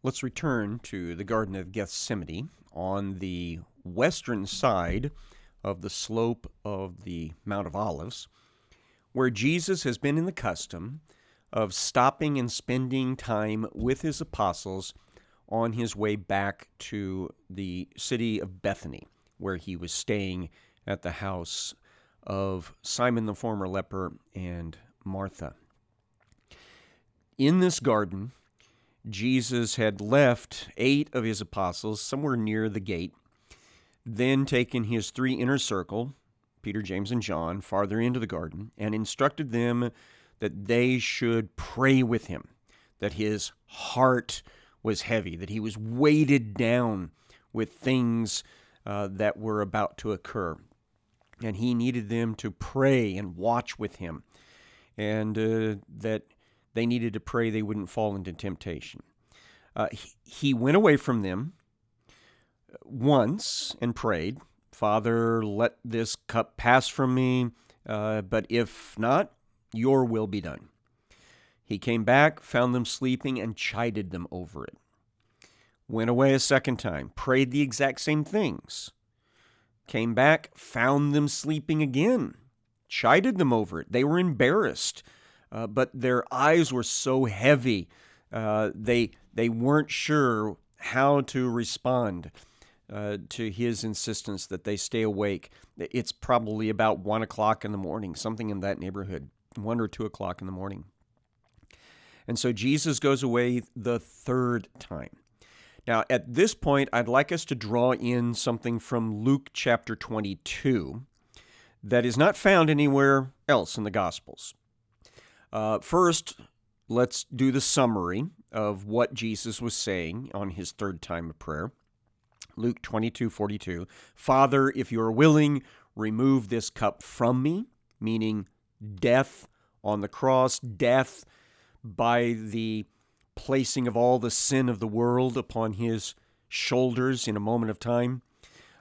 Let's return to the Garden of Gethsemane on the western side of the slope of the Mount of Olives, where Jesus has been in the custom of stopping and spending time with his apostles on his way back to the city of Bethany, where he was staying at the house of Simon the former leper and Martha. In this garden, Jesus had left 8 of his apostles somewhere near the gate, then taken his 3 inner circle, Peter, James, and John, farther into the garden, and instructed them that they should pray with him, that his heart was heavy, that he was weighted down with things that were about to occur. And he needed them to pray and watch with him, and that they needed to pray they wouldn't fall into temptation. He went away from them once and prayed, "Father, let this cup pass from me, but if not, your will be done." He came back, found them sleeping, and chided them over it. Went away a second time, prayed the exact same things. Came back, found them sleeping again, chided them over it. They were embarrassed, but their eyes were so heavy, they weren't sure how to respond to his insistence that they stay awake. It's probably about 1 o'clock in the morning, something in that neighborhood, 1 or 2 o'clock in the morning. And so Jesus goes away the third time. Now, at this point, I'd like us to draw in something from Luke chapter 22 that is not found anywhere else in the Gospels. First, let's do the summary of what Jesus was saying on his third time of prayer. Luke 22:42, "Father, if you are willing, remove this cup from me," meaning death on the cross, death by the placing of all the sin of the world upon his shoulders in a moment of time.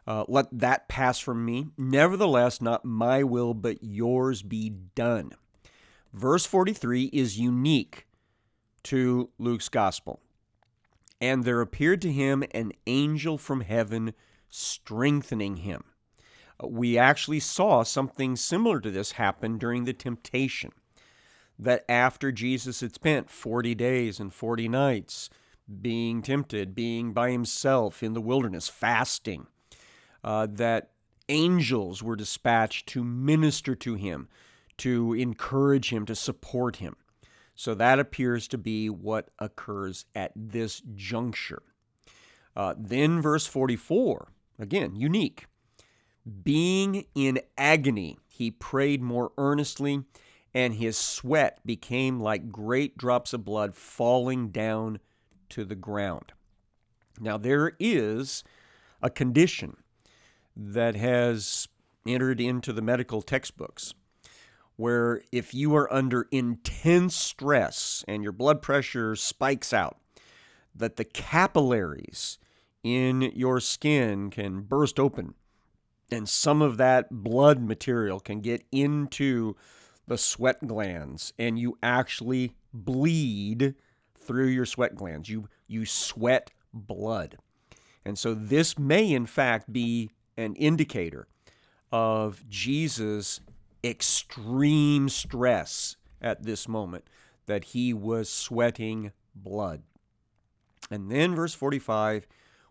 Let that pass from me. Nevertheless, not my will, but yours be done. Verse 43 is unique to Luke's gospel. "And there appeared to him an angel from heaven, strengthening him." We actually saw something similar to this happen during the temptation, that after Jesus had spent 40 days and 40 nights being tempted, being by himself in the wilderness, fasting, that angels were dispatched to minister to him, to encourage him, to support him. So that appears to be what occurs at this juncture. Then verse 44, again, unique. "Being in agony, he prayed more earnestly, and his sweat became like great drops of blood falling down to the ground." Now, there is a condition that has entered into the medical textbooks where if you are under intense stress and your blood pressure spikes out, that the capillaries in your skin can burst open, and some of that blood material can get into the sweat glands, and you actually bleed through your sweat glands. You sweat blood. And so this may, in fact, be an indicator of Jesus' extreme stress at this moment, that he was sweating blood. And then verse 45,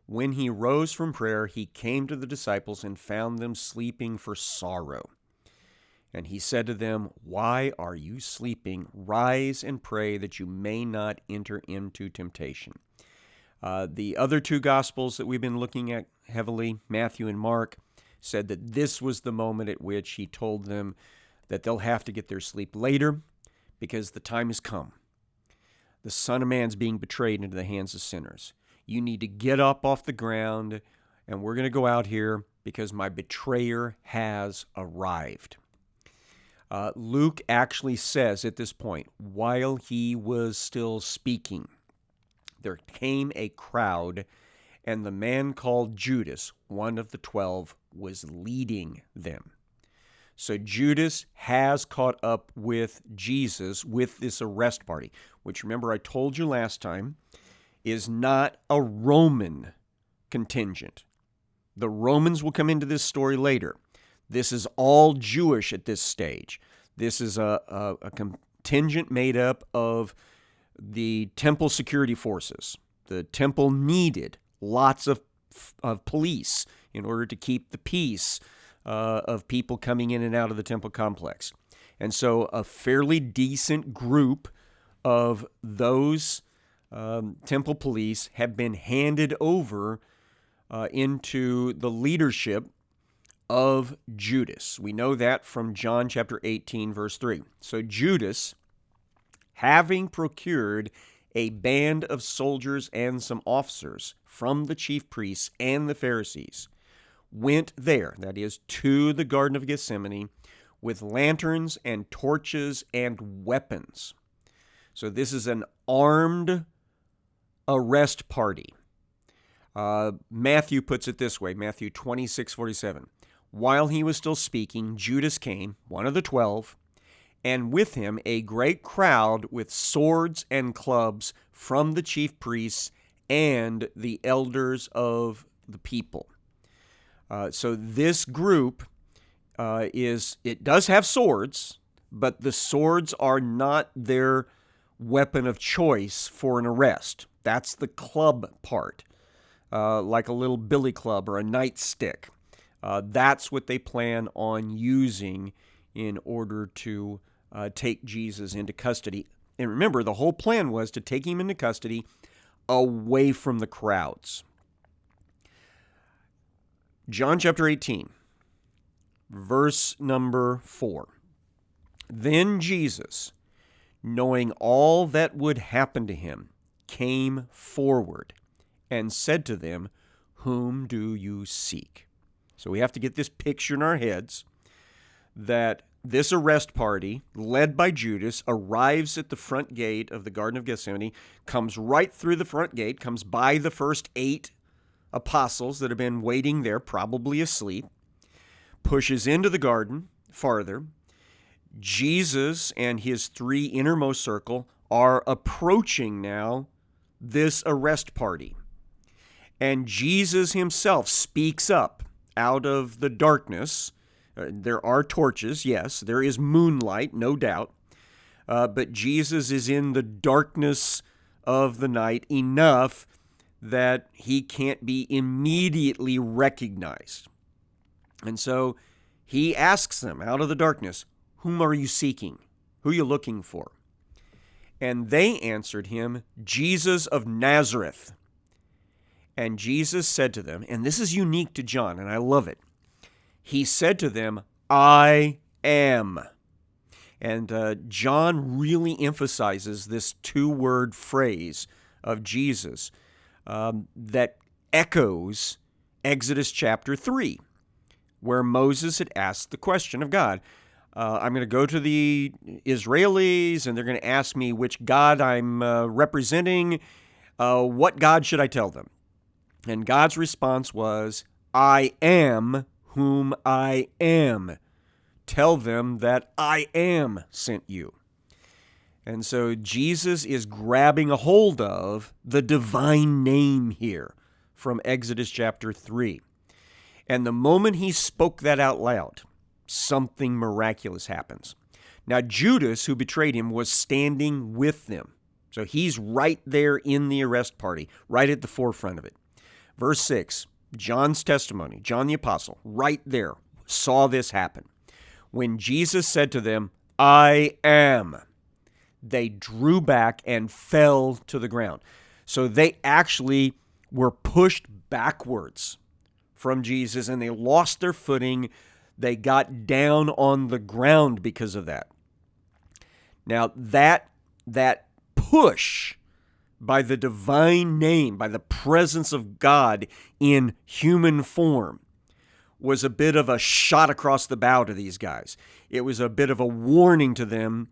"When he rose from prayer, he came to the disciples and found them sleeping for sorrow. And he said to them, 'Why are you sleeping? Rise and pray that you may not enter into temptation.'" The other 2 Gospels that we've been looking at heavily, Matthew and Mark, said that this was the moment at which he told them that they'll have to get their sleep later because the time has come. The Son of Man's being betrayed into the hands of sinners. You need to get up off the ground, and we're going to go out here because my betrayer has arrived. Luke actually says at this point, while he was still speaking, there came a crowd, and the man called Judas, one of the 12, was leading them. So Judas has caught up with Jesus with this arrest party, which, remember, I told you last time is not a Roman contingent. The Romans will come into this story later. This is all Jewish at this stage. This is a contingent made up of the temple security forces. The temple needed lots of police in order to keep the peace of people coming in and out of the temple complex. And so a fairly decent group of those temple police have been handed over into the leadership of Judas. We know that from John chapter 18, verse 3. So Judas, having procured a band of soldiers and some officers from the chief priests and the Pharisees, went there, that is, to the Garden of Gethsemane, with lanterns and torches and weapons. So this is an armed arrest party. Matthew puts it this way, Matthew 26:47. While he was still speaking, Judas came, one of the 12, and with him a great crowd with swords and clubs from the chief priests and the elders of the people. So this group it does have swords, but the swords are not their weapon of choice for an arrest. That's the club part, like a little billy club or a nightstick. That's what they plan on using in order to take Jesus into custody. And remember, the whole plan was to take him into custody away from the crowds. John chapter 18, verse number 4. Then Jesus, knowing all that would happen to him, came forward and said to them, "Whom do you seek?" So we have to get this picture in our heads that this arrest party, led by Judas, arrives at the front gate of the Garden of Gethsemane, comes right through the front gate, comes by the first 8 apostles that have been waiting there, probably asleep, pushes into the garden farther. Jesus and his 3 innermost circle are approaching now this arrest party. And Jesus himself speaks up out of the darkness. There are torches, yes. There is moonlight, no doubt. But Jesus is in the darkness of the night enough that he can't be immediately recognized. And so he asks them out of the darkness, "Whom are you seeking? Who are you looking for?" And they answered him, "Jesus of Nazareth." And Jesus said to them, and this is unique to John, and I love it. He said to them, "I am." And John really emphasizes this 2-word phrase of Jesus that echoes Exodus chapter 3, where Moses had asked the question of God. I'm going to go to the Israelis, and they're going to ask me which God I'm representing. What God should I tell them? And God's response was, "I am whom I am. Tell them that I am sent you." And so Jesus is grabbing a hold of the divine name here from Exodus chapter 3. And the moment he spoke that out loud, something miraculous happens. Now, Judas, who betrayed him, was standing with them. So he's right there in the arrest party, right at the forefront of it. Verse 6, John's testimony, John the Apostle, right there, saw this happen. When Jesus said to them, "I am," they drew back and fell to the ground. So they actually were pushed backwards from Jesus, and they lost their footing. They got down on the ground because of that. Now, that push by the divine name, by the presence of God in human form, was a bit of a shot across the bow to these guys. It was a bit of a warning to them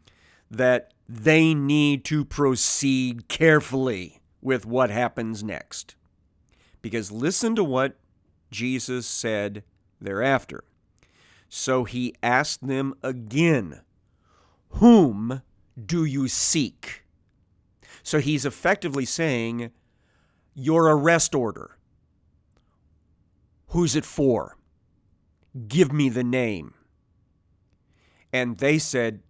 that they need to proceed carefully with what happens next. Because listen to what Jesus said thereafter. So he asked them again, "Whom do you seek?" So he's effectively saying, your arrest order. Who's it for? Give me the name. And they said,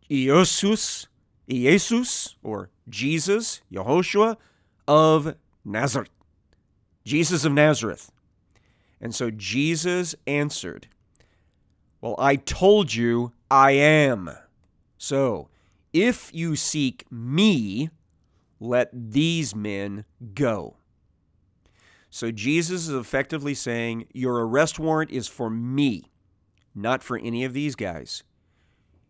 Jesus, or Jesus, Yehoshua of Nazareth. Jesus of Nazareth. And so Jesus answered, well, I told you I am. So if you seek me, let these men go. So Jesus is effectively saying, your arrest warrant is for me, not for any of these guys.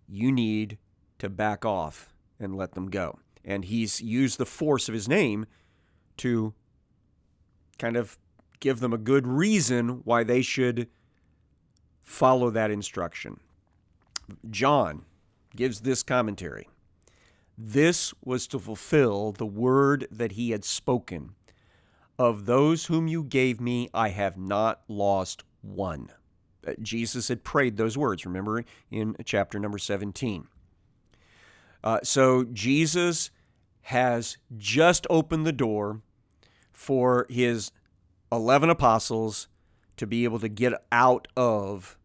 You need to back off and let them go. And he's used the force of his name to kind of give them a good reason why they should follow that instruction. John gives this commentary. This was to fulfill the word that he had spoken. Of those whom you gave me, I have not lost one. Jesus had prayed those words, remember, in chapter number 17. So Jesus has just opened the door for his 11 apostles to be able to get out of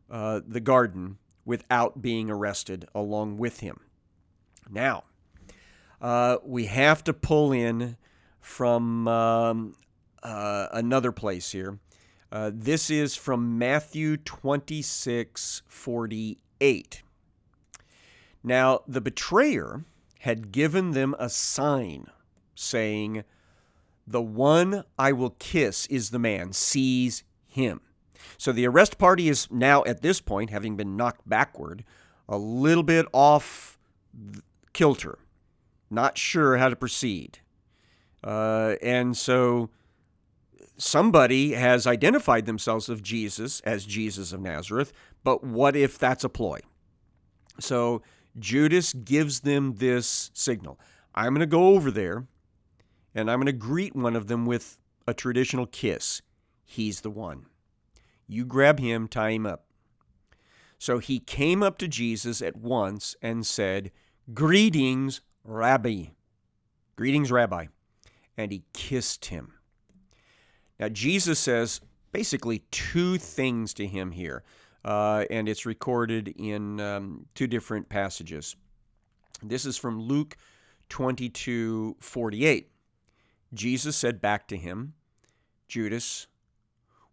the garden without being arrested along with him. Now, we have to pull in from another place here. This is from Matthew 26:48. Now, the betrayer had given them a sign, saying, the one I will kiss is the man. Seize him. So the arrest party is now, at this point, having been knocked backward, a little bit off kilter, not sure how to proceed. And so somebody has identified themselves as Jesus of Nazareth, but what if that's a ploy? So Judas gives them this signal. I'm going to go over there, and I'm going to greet one of them with a traditional kiss. He's the one. You grab him, tie him up. So he came up to Jesus at once and said, greetings, Rabbi. Greetings, Rabbi. And he kissed him. Now, Jesus says basically two things to him here, and it's recorded in two different passages. This is from Luke 22:48. Jesus said back to him, Judas,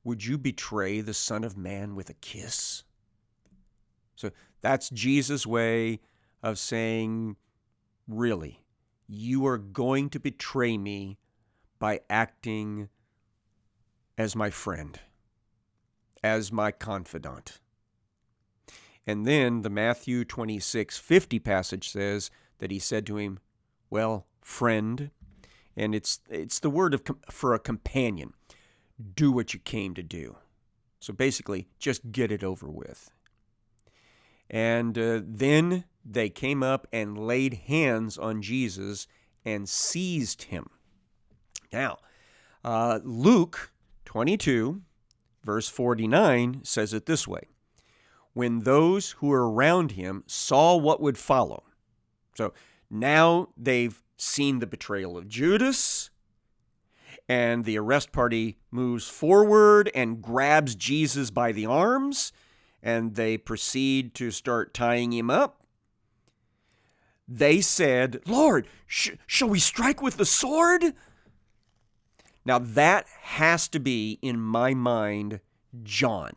would you betray the Son of Man with a kiss? So that's Jesus' way of saying, really, you are going to betray me by acting as my friend, as my confidant. And then the Matthew 26:50 passage says that he said to him, well, friend, and it's the word for a companion. Do what you came to do. So basically, just get it over with. And then they came up and laid hands on Jesus and seized him. Now, Luke 22, verse 49 says it this way. When those who were around him saw what would follow. So now they've seen the betrayal of Judas, and the arrest party moves forward and grabs Jesus by the arms, and they proceed to start tying him up. They said, Lord, shall we strike with the sword? Now that has to be, in my mind, John.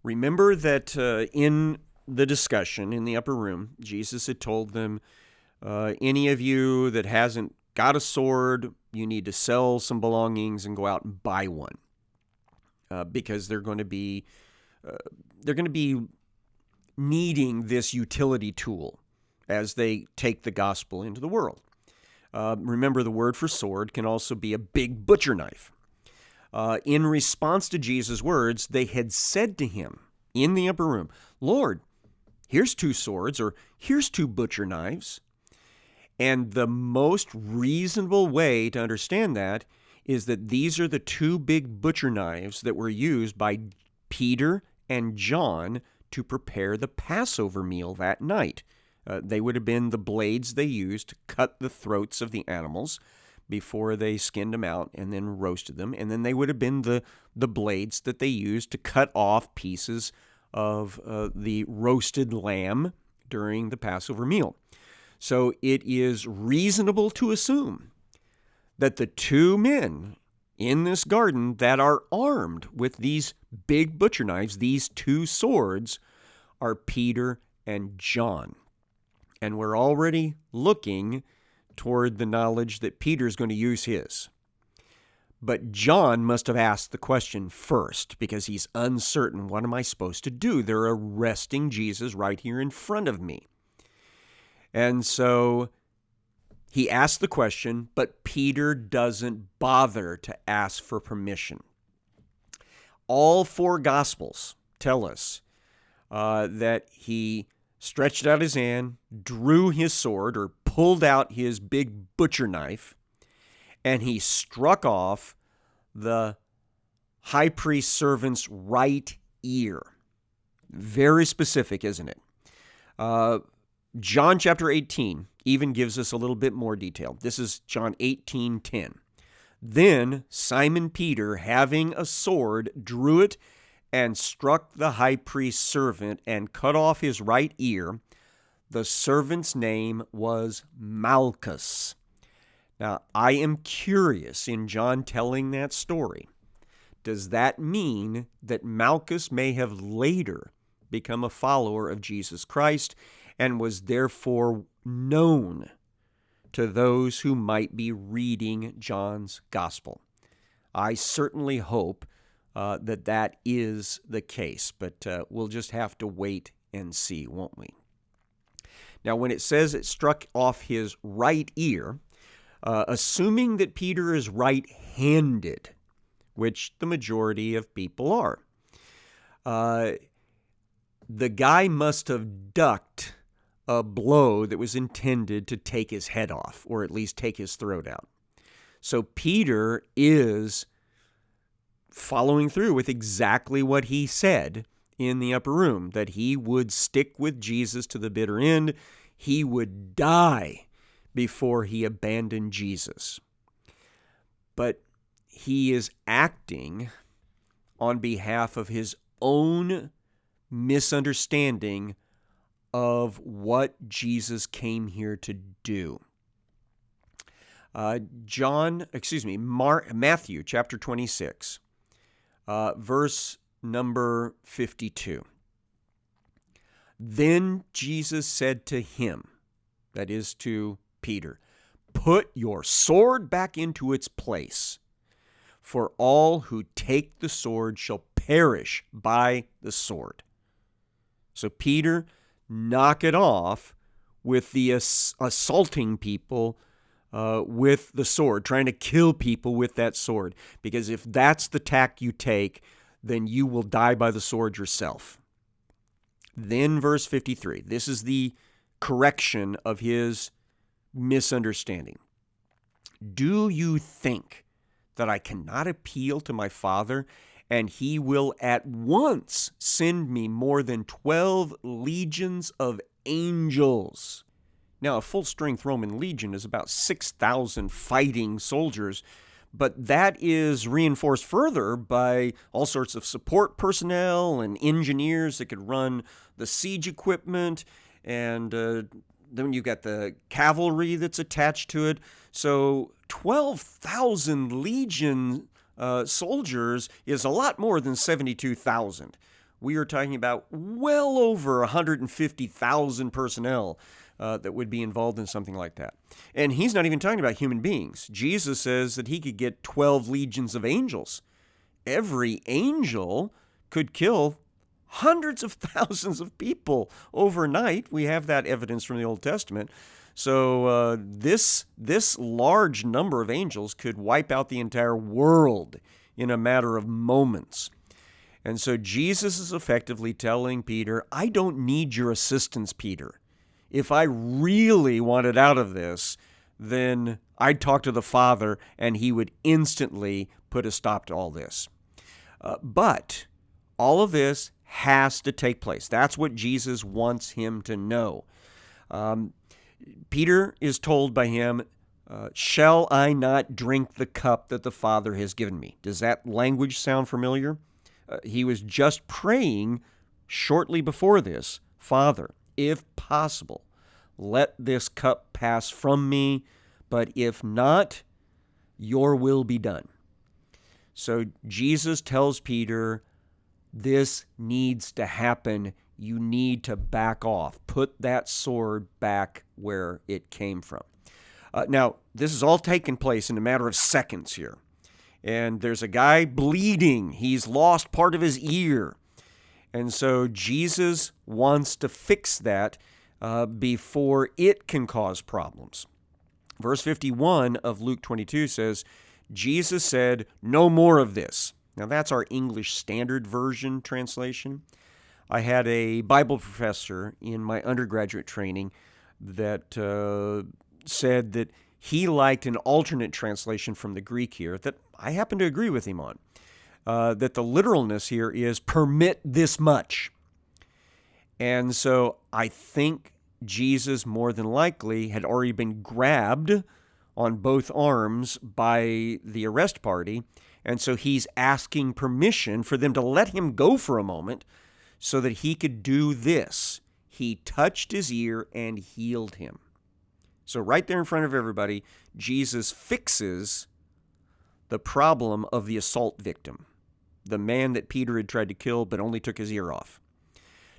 Remember that in the discussion in the upper room, Jesus had told them, any of you that hasn't got a sword, you need to sell some belongings and go out and buy one, because they're going to be needing this utility tool as they take the gospel into the world. Remember, the word for sword can also be a big butcher knife. In response to Jesus' words, they had said to him in the upper room, Lord, here's 2 swords, or here's 2 butcher knives. And the most reasonable way to understand that is that these are the 2 big butcher knives that were used by Peter and John to prepare the Passover meal that night. They would have been the blades they used to cut the throats of the animals. before they skinned them out and then roasted them. And then they would have been the blades that they used to cut off pieces of the roasted lamb during the Passover meal. So it is reasonable to assume that the two men in this garden that are armed with these big butcher knives, these two swords, are Peter and John. And we're already looking toward the knowledge that Peter's going to use his. But John must have asked the question first because he's uncertain. What am I supposed to do? They're arresting Jesus right here in front of me. And so he asked the question, but Peter doesn't bother to ask for permission. All four Gospels tell us that he stretched out his hand, drew his sword, or pulled out his big butcher knife, and he struck off the high priest's servant's right ear. Very specific, isn't it? John chapter 18 even gives us a little bit more detail. This is John 18:10. Then Simon Peter, having a sword, drew it and struck the high priest's servant and cut off his right ear. The servant's name was Malchus. Now, I am curious in John telling that story. Does that mean that Malchus may have later become a follower of Jesus Christ and was therefore known to those who might be reading John's gospel? I certainly hope that is the case, but we'll just have to wait and see, won't we? Now, when it says it struck off his right ear, assuming that Peter is right-handed, which the majority of people are, the guy must have ducked a blow that was intended to take his head off, or at least take his throat out. So Peter is following through with exactly what he said in the upper room, that he would stick with Jesus to the bitter end. He would die before he abandoned Jesus. But he is acting on behalf of his own misunderstanding of what Jesus came here to do. Matthew chapter 26, verse number 52. Then Jesus said to him, that is to Peter, "Put your sword back into its place, for all who take the sword shall perish by the sword." So Peter, knock it off with the assaulting people with the sword, trying to kill people with that sword. Because if that's the tack you take, then you will die by the sword yourself. Then verse 53, this is the correction of his misunderstanding. "Do you think that I cannot appeal to my Father, and he will at once send me more than 12 legions of angels?" Now, a full-strength Roman legion is about 6,000 fighting soldiers, but that is reinforced further by all sorts of support personnel and engineers that could run the siege equipment, and then you've got the cavalry that's attached to it. So 12,000 legion soldiers is a lot more than 72,000. We are talking about well over 150,000 personnel that would be involved in something like that. And he's not even talking about human beings. Jesus says that he could get 12 legions of angels. Every angel could kill hundreds of thousands of people overnight. We have that evidence from the Old Testament. So this large number of angels could wipe out the entire world in a matter of moments. And so Jesus is effectively telling Peter, I don't need your assistance, Peter. If I really wanted out of this, then I'd talk to the Father and he would instantly put a stop to all this. But all of this has to take place. That's what Jesus wants him to know. Peter is told by him, shall I not drink the cup that the Father has given me? Does that language sound familiar? He was just praying shortly before this, Father, if possible, let this cup pass from me, but if not, your will be done. So Jesus tells Peter, this needs to happen. You need to back off. Put that sword back where it came from. Now, this is all taking place in a matter of seconds here. And there's a guy bleeding. He's lost part of his ear. And so Jesus wants to fix that before it can cause problems. Verse 51 of Luke 22 says, Jesus said, no more of this. Now, that's our English Standard Version translation. I had a Bible professor in my undergraduate training that said that he liked an alternate translation from the Greek here that I happen to agree with him on, that the literalness here is permit this much. And so I think Jesus more than likely had already been grabbed on both arms by the arrest party, and so he's asking permission for them to let him go for a moment so that he could do this. He touched his ear and healed him. So right there in front of everybody, Jesus fixes the problem of the assault victim, the man that Peter had tried to kill but only took his ear off.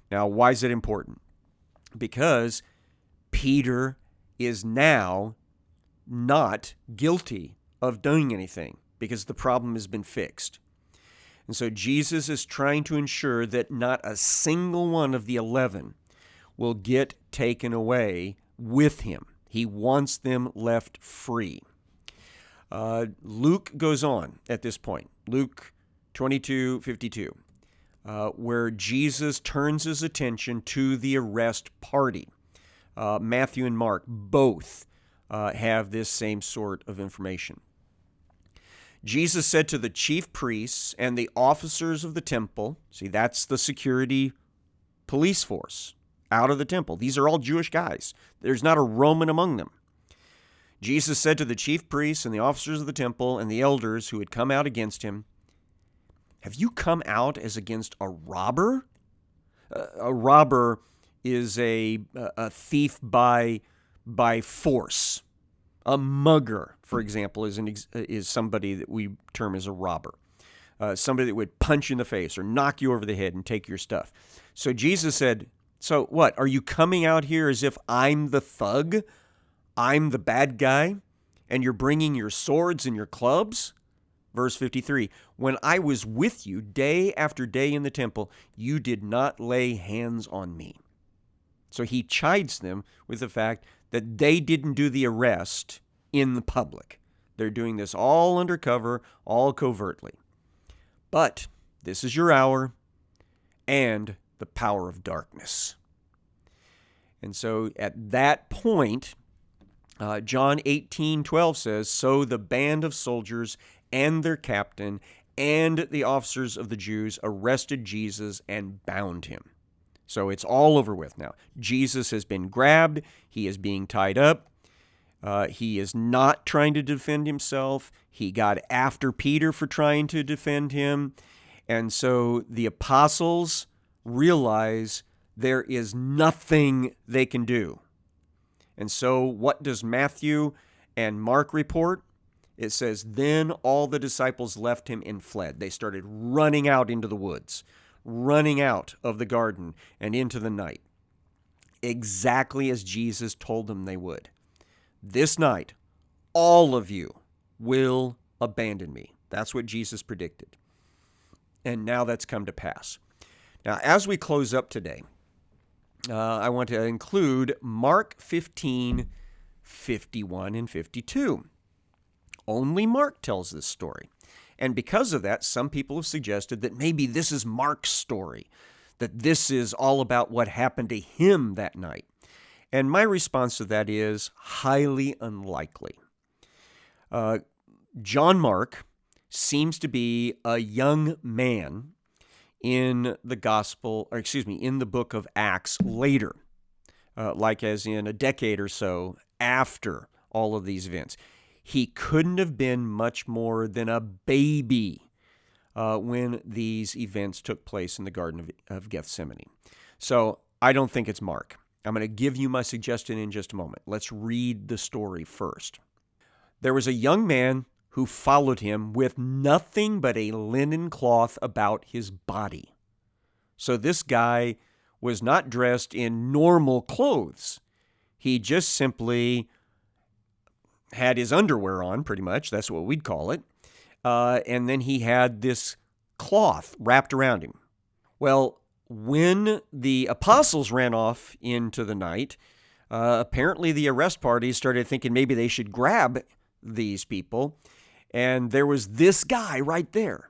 Now, why is it important? Because Peter is now not guilty of doing anything because the problem has been fixed. And so Jesus is trying to ensure that not a single one of the 11 will get taken away with him. He wants them left free. Luke goes on at this point, Luke 22:52, where Jesus turns his attention to the arrest party. Matthew and Mark both have this same sort of information. Jesus said to the chief priests and the officers of the temple, see, that's the security police force out of the temple. These are all Jewish guys. There's not a Roman among them. Jesus said to the chief priests and the officers of the temple and the elders who had come out against him, have you come out as against a robber? A robber is a thief by force. A mugger, for example, is somebody that we term as a robber. Somebody that would punch you in the face or knock you over the head and take your stuff. So Jesus said, so what? Are you coming out here as if I'm the thug? I'm the bad guy? And you're bringing your swords and your clubs? Verse 53, when I was with you day after day in the temple, you did not lay hands on me. So he chides them with the fact that they didn't do the arrest in the public. They're doing this all undercover, all covertly. But this is your hour and the power of darkness. And so at that point, John 18:12 says, so the band of soldiers and their captain and the officers of the Jews arrested Jesus and bound him. So it's all over with now. Jesus has been grabbed. He is being tied up. He is not trying to defend himself. He got after Peter for trying to defend him. And so the apostles realize there is nothing they can do. And so what does Matthew and Mark report? It says, then all the disciples left him and fled. They started running out into the woods, running out of the garden and into the night, exactly as Jesus told them they would. This night, all of you will abandon me. That's what Jesus predicted. And now that's come to pass. Now, as we close up today, I want to include Mark 15, 51, and 52. Only Mark tells this story. And because of that, some people have suggested that maybe this is Mark's story, that this is all about what happened to him that night. And my response to that is highly unlikely. John Mark seems to be a young man in the in the book of Acts later, like as in a decade or so after all of these events. He couldn't have been much more than a baby when these events took place in the Garden of Gethsemane. So I don't think it's Mark. I'm going to give you my suggestion in just a moment. Let's read the story first. There was a young man who followed him with nothing but a linen cloth about his body. So this guy was not dressed in normal clothes. He just simply had his underwear on, pretty much. That's what we'd call it. And then he had this cloth wrapped around him. Well, when the apostles ran off into the night, apparently the arrest party started thinking maybe they should grab these people. And there was this guy right there.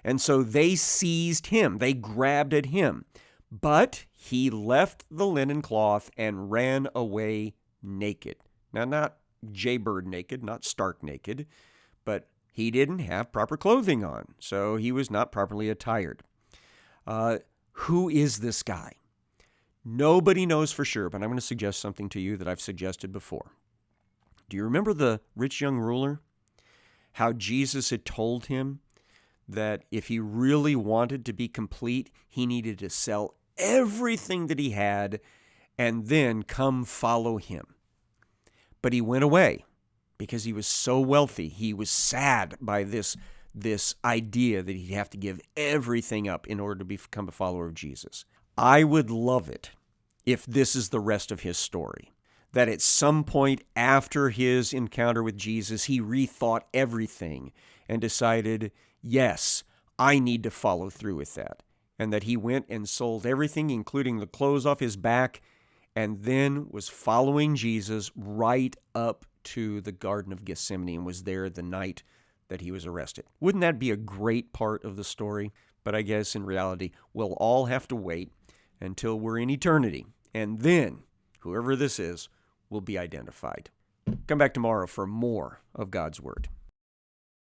And so they seized him. They grabbed at him. But he left the linen cloth and ran away naked. Now, not jaybird naked, not stark naked, but he didn't have proper clothing on. So he was not properly attired. Who is this guy? Nobody knows for sure, but I'm going to suggest something to you that I've suggested before. Do you remember the rich young ruler? How Jesus had told him that if he really wanted to be complete, he needed to sell everything that he had and then come follow him. But he went away because he was so wealthy. He was sad by this idea that he'd have to give everything up in order to become a follower of Jesus. I would love it if this is the rest of his story. That at some point after his encounter with Jesus, he rethought everything and decided, yes, I need to follow through with that. And that he went and sold everything, including the clothes off his back, and then was following Jesus right up to the Garden of Gethsemane and was there the night that he was arrested. Wouldn't that be a great part of the story? But I guess in reality, we'll all have to wait until we're in eternity. And then, whoever this is, will be identified. Come back tomorrow for more of God's Word.